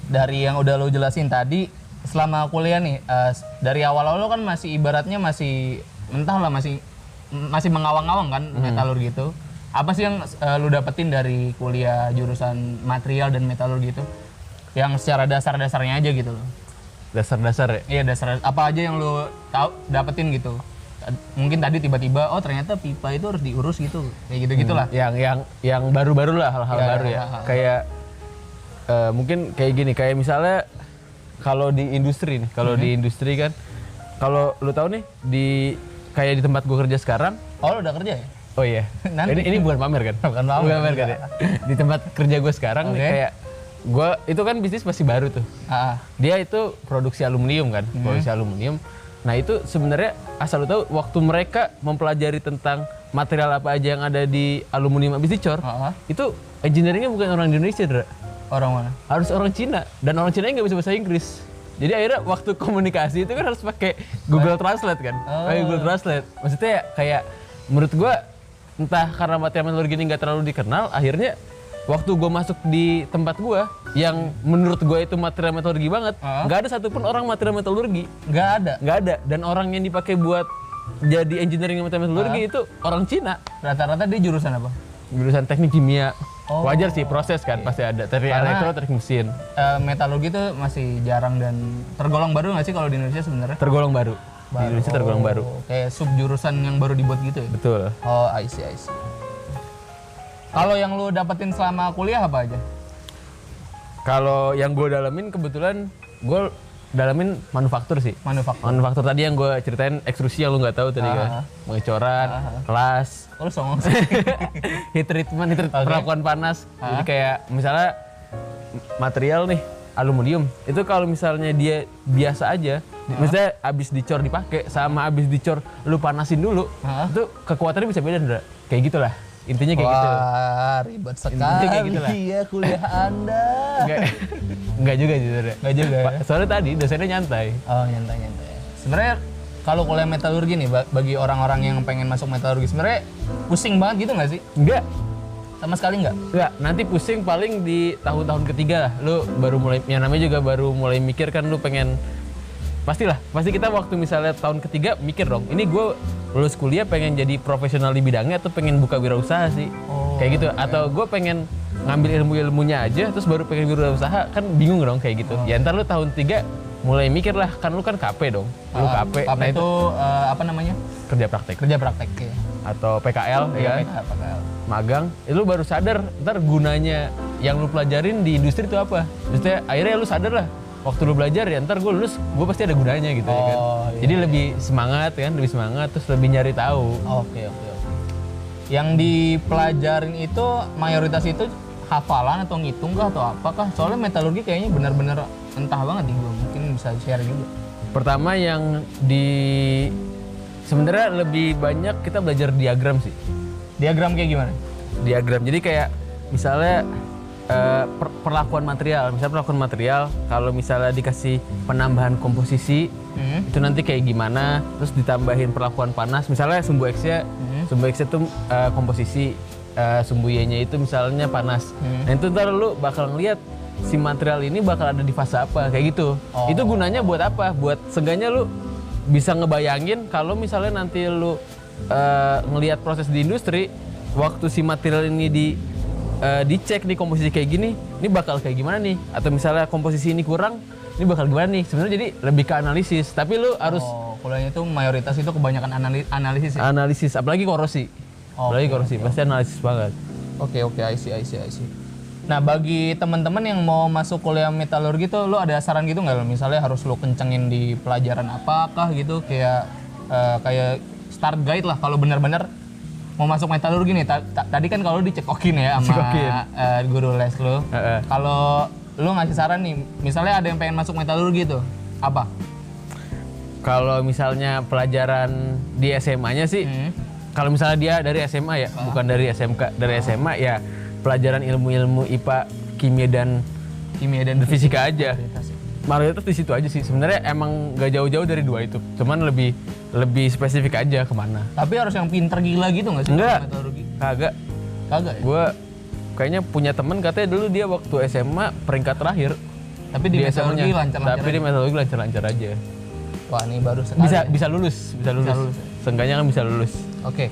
dari yang udah lo jelasin tadi, selama kuliah nih, dari awal-awal lo kan masih ibaratnya masih entahlah masih mengawang-awang kan metalurgi itu. Apa sih yang lo dapetin dari kuliah jurusan material dan metalurgi itu? Yang secara dasar-dasarnya aja gitu loh. Dasar-dasar ya? Iya, dasar apa aja yang lo tahu dapetin gitu. Mungkin tadi tiba-tiba oh ternyata pipa itu harus diurus gitu. Kayak gitu-gitulah. Yang baru-baru lah, hal-hal Ya, baru ya. hal-hal. Kayak mungkin kayak gini, kayak misalnya kalau di industri nih, kalau di industri kan, kalau lu tahu nih kayak di tempat gue kerja sekarang. Oh, lo udah kerja ya? Oh iya. Nanti. Ini bukan pamer kan? Bukan pamer. kan ya. Di tempat kerja gue sekarang nih, kayak gue itu kan bisnis masih baru tuh. Dia itu produksi aluminium kan, produksi aluminium. Nah itu sebenarnya asal lu tahu, waktu mereka mempelajari tentang material apa aja yang ada di aluminium habis dicor, itu engineeringnya bukan orang Indonesia, Dra. Orang mana? Harus orang Cina, dan orang Cina nggak bisa bahasa Inggris. Jadi akhirnya waktu komunikasi itu kan harus pakai Google Translate kan, pakai Google Translate. Maksudnya ya, kayak menurut gua entah karena material metalurgi ini nggak terlalu dikenal, akhirnya waktu gue masuk di tempat gue yang menurut gue itu material metalurgi banget, nggak ada satupun orang material metalurgi. Nggak ada. Dan orang yang dipakai buat jadi engineering material metalurgi itu orang Cina. Rata-rata dia jurusan apa? Jurusan teknik kimia. Oh, wajar sih, proses kan pasti ada. Teknik elektro, teknik mesin. Metalurgi itu masih jarang dan tergolong baru nggak sih kalau di Indonesia sebenarnya? Tergolong baru. Di Indonesia tergolong baru. Kayak sub jurusan yang baru dibuat gitu ya? Betul. Oh, I see. Kalau yang lu dapetin selama kuliah apa aja? Kalau yang gue dalamin kebetulan gue dalamin manufaktur sih. Manufaktur tadi yang gue ceritain, ekstrusi yang lu nggak tahu tadi kan, pengecoran, kelas, Oh, lu songong. heat treatment, perlakuan panas. Jadi kayak misalnya material nih aluminium itu kalau misalnya dia biasa aja, misalnya abis dicor dipakai sama abis dicor lu panasin dulu, itu kekuatannya bisa beda, Ndra. Kayak gitulah. Intinya kayak gitu. Wah, ribet sekali kayak gitu lah. Iya, kuliah Anda. Enggak juga sih, Ndra. Nggak juga ya? Soalnya tadi dosennya nyantai. Oh, nyantai. Sebenarnya kalau kuliah metalurgi nih, bagi orang-orang yang pengen masuk metalurgi sebenarnya pusing banget gitu nggak sih? Enggak. Sama sekali nggak? Enggak, nanti pusing paling di tahun-tahun ketiga lah. Lu baru mulai, yang namanya juga baru mulai mikir kan, lu pengen, pasti kita waktu misalnya tahun ketiga mikir dong, ini gue lulus kuliah pengen jadi profesional di bidangnya atau pengen buka wirausaha sih. Kayak gitu, atau gue pengen ngambil ilmu-ilmunya aja terus baru pengen wirausaha, kan bingung dong kayak gitu. Ya ntar lu tahun 3 mulai mikir lah, kan lu kan KP dong. Lu KP. KP nah, itu apa namanya? Kerja praktek. Kerja praktek ya. Atau PKL ya kan? PKL. Magang, lu baru sadar ntar gunanya yang lu pelajarin di industri itu apa. Maksudnya akhirnya lu sadar lah, waktu lu belajar ya ntar gue lulus, gue pasti ada gunanya gitu ya kan. Jadi lebih semangat kan, terus lebih nyari tahu. Oke. Yang dipelajarin itu mayoritas itu hafalan atau ngitung kah atau apakah? Soalnya metalurgi kayaknya benar-benar entah banget nih, gue mungkin bisa share juga. Pertama yang sebenarnya lebih banyak kita belajar diagram sih. Diagram kayak gimana? Diagram, jadi kayak misalnya perlakuan material. Misalnya perlakuan material, kalau misalnya dikasih penambahan komposisi, itu nanti kayak gimana, terus ditambahin perlakuan panas. Misalnya sumbu X-nya, sumbu X itu komposisi, sumbu Y-nya itu misalnya panas. Nah itu ntar lu bakal ngeliat si material ini bakal ada di fase apa, kayak gitu. Itu gunanya buat apa? Buat seenggaknya lu bisa ngebayangin kalau misalnya nanti lu ngelihat proses di industri, waktu si material ini dicek nih komposisi kayak gini, ini bakal kayak gimana nih? Atau misalnya komposisi ini kurang, ini bakal gimana nih? Sebenarnya jadi lebih ke analisis, tapi lu harus kuliahnya itu mayoritas itu kebanyakan analisis ya? Analisis, apalagi korosi. Pasti analisis banget. Oke, I see. Nah, bagi teman-teman yang mau masuk kuliah metalurgi tuh, lu ada saran gitu nggak? Misalnya harus lu kencengin di pelajaran apakah gitu, kayak start guide lah kalau benar-benar mau masuk metalurgi nih. Tadi kan kalau dicekokin ya sama guru les lu. Kalau lu ngasih saran nih, misalnya ada yang pengen masuk metalurgi tuh, apa? Kalau misalnya pelajaran di SMA-nya sih, kalau misalnya dia dari SMA ya, bukan dari SMK, dari SMA ya pelajaran ilmu-ilmu IPA, kimia dan fisika aja. Mayoritas di situ aja sih. Sebenarnya emang gak jauh-jauh dari dua itu. Cuman lebih spesifik aja kemana. Tapi harus yang pinter gila gitu nggak sih? Enggak. Metalurgi? Kagak Ya? Gue kayaknya punya temen katanya dulu dia waktu SMA peringkat terakhir. Tapi di metalurgi lancar-lancar. Tapi di metalurgi lancar-lancar aja. Wah, ini baru sekali. Bisa lulus. Seenggaknya kan bisa lulus. Oke.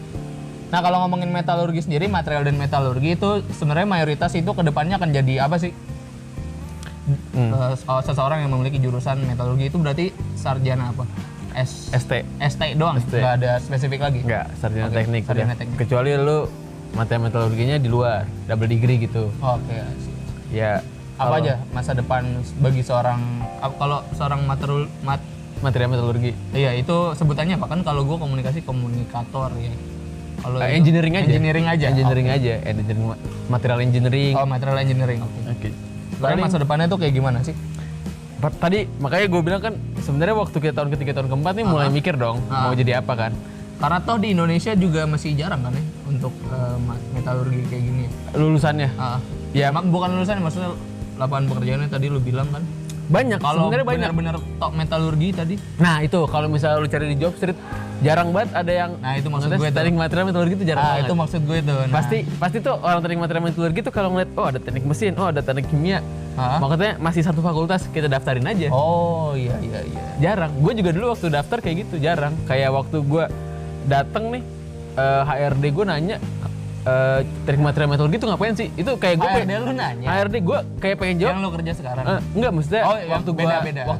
Nah, kalau ngomongin metalurgi sendiri, material dan metalurgi itu sebenarnya mayoritas itu kedepannya akan jadi apa sih? Seseorang yang memiliki jurusan metalurgi itu berarti sarjana apa? ST doang? Nggak ada spesifik lagi? Nggak, sarjana teknik. Sarjana teknik. Kecuali lu materi metalurginya di luar, double degree gitu. Oke. Ya. Apa aja masa depan bagi seorang, kalau seorang materi metalurgi? Iya, itu sebutannya apa? Kan kalau gue komunikator ya. Kalau engineering aja. Engineering aja. Engineering, material engineering. Oh, material engineering. Oke. Lalu masa depannya tuh kayak gimana sih? Tadi makanya gue bilang kan sebenarnya waktu kita tahun ketiga tahun keempat nih mulai mikir dong mau jadi apa kan. Karena toh di Indonesia juga masih jarang kan ya untuk metalurgi kayak gini. Lulusannya? Ya bukan lulusan, maksudnya lapangan pekerjaannya tadi lu bilang kan. Banyak, kalau sebenarnya banyak. Benar-benar top metalurgi tadi. Nah itu kalau misalnya lu cari di job street jarang banget ada yang. Nah itu maksud gue tuh. Teknik material metalurgi itu jarang banget. Itu maksud gue tuh. Nah. Pasti tuh orang teknik material metalurgi tuh kalau ngeliat ada teknik mesin, ada teknik kimia. Makanya masih satu fakultas kita daftarin aja. Oh iya. Jarang. Gue juga dulu waktu daftar kayak gitu jarang. Kayak waktu gue dateng nih HRD gue nanya teknik material metalurgi itu ngapain sih? Itu kayak gue HRD lu nanya? HRD gue kayak pengen jawab. Yang lu kerja sekarang? Enggak, maksudnya waktu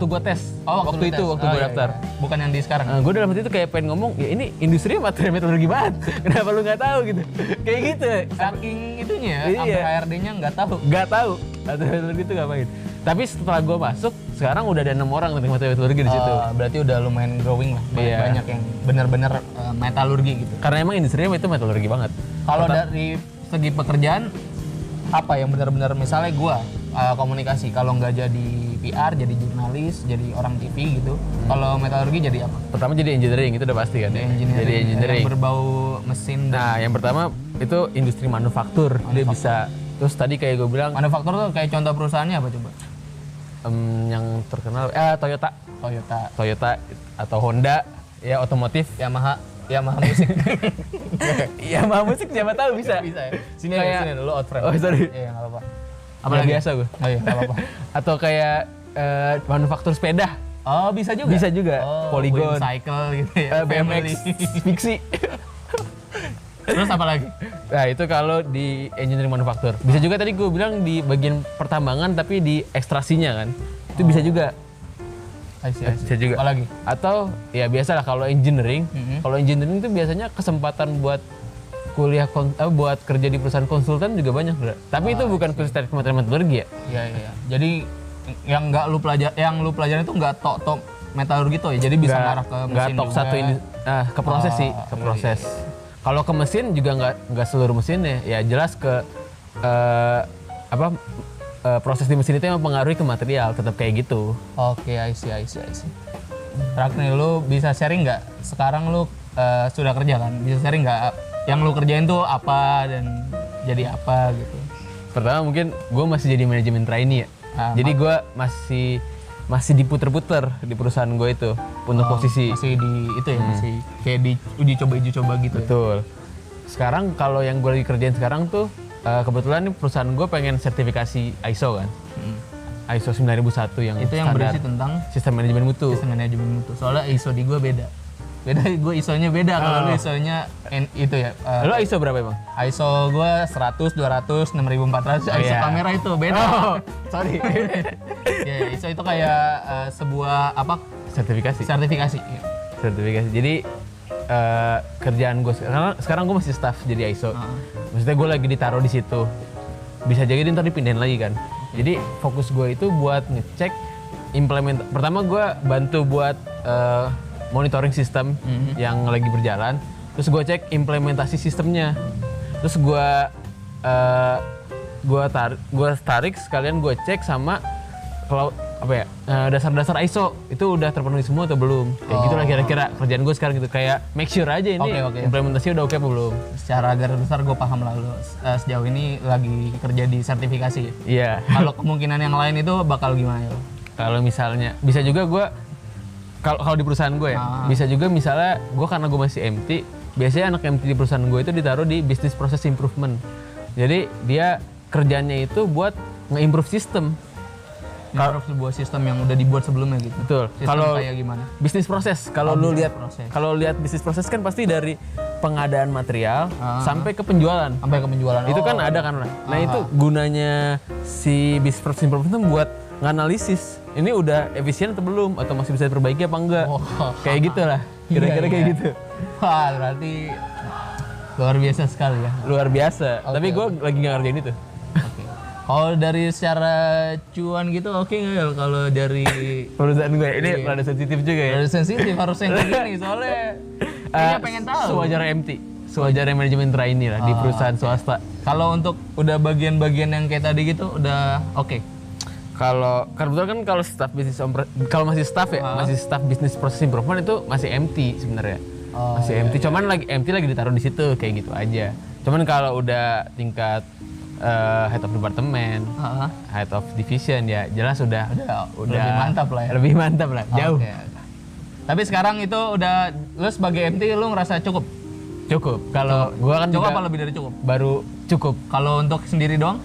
gue tes. Waktu gue daftar. Bukan yang di sekarang? Gue dalam hati itu kayak pengen ngomong, ya ini industri material metalurgi banget. Kenapa lu nggak tahu gitu? Kayak gitu. Saking itunya, sampai HRD-nya nggak tahu. Nggak tahu. Material metalurgi itu ngapain. Tapi setelah gue masuk, sekarang udah ada 6 orang teknik material metalurgi di situ. Berarti udah lumayan growing lah. Banyak yang benar-benar metalurgi gitu. Karena emang industrinya itu metalurgi banget. Kalau dari segi pekerjaan, apa yang benar-benar misalnya gue komunikasi, kalau nggak jadi PR, jadi jurnalis, jadi orang TV gitu. Kalau metalurgi jadi apa? Pertama jadi engineering, itu udah pasti kan. Jadi engineering. Yang berbau mesin. Nah, yang pertama itu industri manufaktur. Dia bisa. Terus tadi kayak gue bilang. Manufaktur tuh kayak contoh perusahaannya apa coba? Yang terkenal Toyota atau Honda, ya otomotif. Yamaha musik. Yamaha musik siapa tahu bisa. Bisa ya. Sini lu out frame. Oh sorry. Iya enggak apa-apa. Apalagi biasa gue. Oh iya enggak apa-apa. Atau kayak manufaktur sepeda. Oh bisa juga. Bisa juga. Polygon, cycle gitu ya. BMX, Pixie. Terus apa lagi? Nah itu kalau di engineering manufaktur. Bisa juga tadi gue bilang di bagian pertambangan tapi di ekstrasinya kan. Itu bisa juga. Bisa juga. Apa lagi? Atau ya biasalah kalau engineering. Kalau engineering itu biasanya kesempatan buat kuliah buat kerja di perusahaan konsultan juga banyak, bro. Tapi itu bukan khusus teknik material metalurgi ya? Iya. Jadi yang lu pelajarin itu nggak tok metalurgi tuh ya. Jadi bisa ngarah ke mesin. Nggak tok satu ini. Ke proses sih, ke proses. Kalau ke mesin juga nggak seluruh mesinnya. Ya jelas ke proses di mesin itu yang mempengaruhi ke material, tetap kayak gitu. Oke, I see. Terakhir nih, lu bisa sharing nggak? Sekarang lu sudah kerja kan? Bisa sharing nggak yang lu kerjain tuh apa dan jadi apa gitu? Pertama mungkin gue masih jadi manajemen trainee ya. Jadi gue masih diputer-puter di perusahaan gue itu untuk posisi. Masih di itu ya, masih kayak di uji coba gitu. Betul. Sekarang kalau yang gue lagi kerjain sekarang tuh kebetulan nih perusahaan gue pengen sertifikasi ISO kan. ISO 9001 yang itu yang berisi tentang sistem manajemen mutu. Soalnya ISO di gue beda, gue ISO-nya beda. Kalau lu ISO-nya itu ya. Lu ISO berapa emang? ISO gue 100, 200, 6400. ISO kamera itu beda. Sorry. Ya, ISO itu kayak sebuah apa? Sertifikasi. Jadi kerjaan gue sekarang gue masih staff jadi ISO. Maksudnya gue lagi ditaruh di situ. Bisa jadi ntar dipindahin lagi kan. Jadi fokus gue itu buat ngecek pertama gue bantu buat monitoring sistem yang lagi berjalan. Terus gue cek implementasi sistemnya. Terus gue tarik sekalian gue cek sama kalau dasar-dasar ISO itu udah terpenuhi semua atau belum? Kayak gitulah kira-kira kerjaan gue sekarang gitu, kayak make sure aja ini implementasi udah oke apa belum. Secara garis besar gue paham lah lu sejauh ini lagi kerja di sertifikasi. Iya. Kalau kemungkinan yang lain itu bakal gimana ya? Kalau misalnya bisa juga gue kalau di perusahaan gue ya, bisa juga misalnya gue karena gue masih MT, biasanya anak MT di perusahaan gue itu ditaruh di business process improvement. Jadi dia kerjanya itu buat nge-improve sistem. Improve sebuah sistem yang udah dibuat sebelumnya gitu. Betul. Sistem Kalau kayak gimana? bisnis proses, kalau lu bisnis lihat proses. kalau lihat bisnis proses kan pasti dari pengadaan material sampai ke penjualan. Sampai ke penjualan. Itu kan ada kan. Nah, itu gunanya si bisnis proses improvement itu buat nganalisis. Ini udah efisien atau belum atau masih bisa diperbaiki apa enggak. Kayak gitulah. Kira-kira kayak gitu. Wah, berarti luar biasa sekali ya. Luar biasa. Tapi gue lagi nggak ngerjain itu. Oke. Kalau dari secara cuan gitu oke nggak ya kalau dari Perusahaan gue ini rada sensitif juga ya. dari sensitif harus yang kayak gini soalnya kayaknya pengen tahu. Sewajarnya MT. Sewajarnya manajemen trainee lah di perusahaan swasta. Kalau untuk udah bagian-bagian yang kayak tadi gitu udah oke. Kalau kebetulan kan kalau staff bisnis kalau masih staff ya, masih staff bisnis proses improvement itu masih MT sebenarnya. Masih MT, cuman lagi MT lagi ditaruh di situ kayak gitu aja. Cuman kalau udah tingkat head of department, head of division ya jelas udah Lebih mantap lah ya. Lebih mantap lah, jauh. Oke. Tapi sekarang itu udah lu sebagai MT lu ngerasa cukup? Cukup. Kalau gua kan Cukup juga apa lebih dari cukup? baru cukup, Kalau untuk sendiri doang?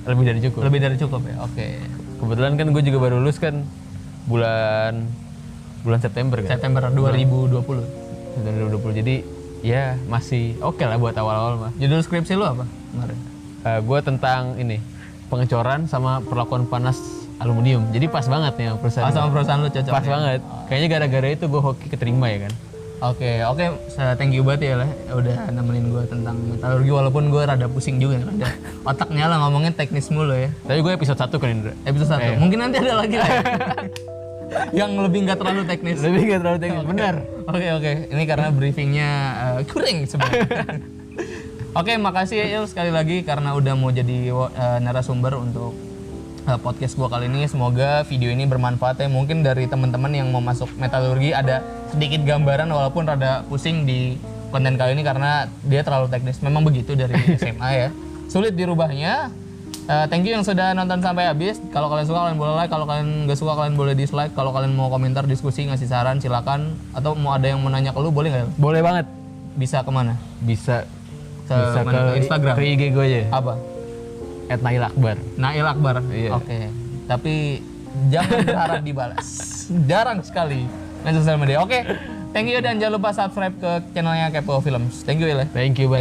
lebih dari cukup. Lebih dari cukup ya. Oke. Kebetulan kan gue juga baru lulus kan bulan September kan. September 2020. September 2020. Jadi ya masih oke lah buat awal-awal mah. Judul skripsi lu apa kemarin? Gue tentang ini pengecoran sama perlakuan panas aluminium. Jadi pas banget nih sama perusahaan. Sama perusahaan lu cocok. Pas ya? banget. Kayaknya gara-gara itu gue hoki keterima ya kan. Oke, thank you banget ya lah udah nemenin gue tentang metalurgi walaupun gue rada pusing juga rada otaknya lah ngomongin teknis mulu ya. Tapi gue episode 1 kan Indra. Episode 1. Mungkin nanti ada lagi lah ya. Yang lebih nggak terlalu teknis. Lebih gak terlalu teknis, benar. Oke. Ini karena briefingnya kurang sebenarnya. Oke, makasih ya Il sekali lagi karena udah mau jadi narasumber untuk podcast gua kali ini. Semoga video ini bermanfaat ya. Mungkin dari teman-teman yang mau masuk metalurgi ada sedikit gambaran walaupun rada pusing di konten kali ini karena dia terlalu teknis. Memang begitu dari SMA ya. Sulit dirubahnya. Thank you yang sudah nonton sampai habis. Kalau kalian suka kalian boleh like, kalau kalian nggak suka kalian boleh dislike. Kalau kalian mau komentar, diskusi, ngasih saran silakan. Atau mau ada yang mau nanya ke lu boleh nggak? Il? Boleh banget. Bisa kemana? Bisa Ke Instagram. Ke IG gue aja. Apa? @nailakbar. Nail Akbar. Iya. Oke. Tapi jangan berharap dibalas. Jarang sekali main sosial media. Oke. Thank you dan jangan lupa subscribe ke channelnya Kepo Films. Thank you Il. Thank you banget.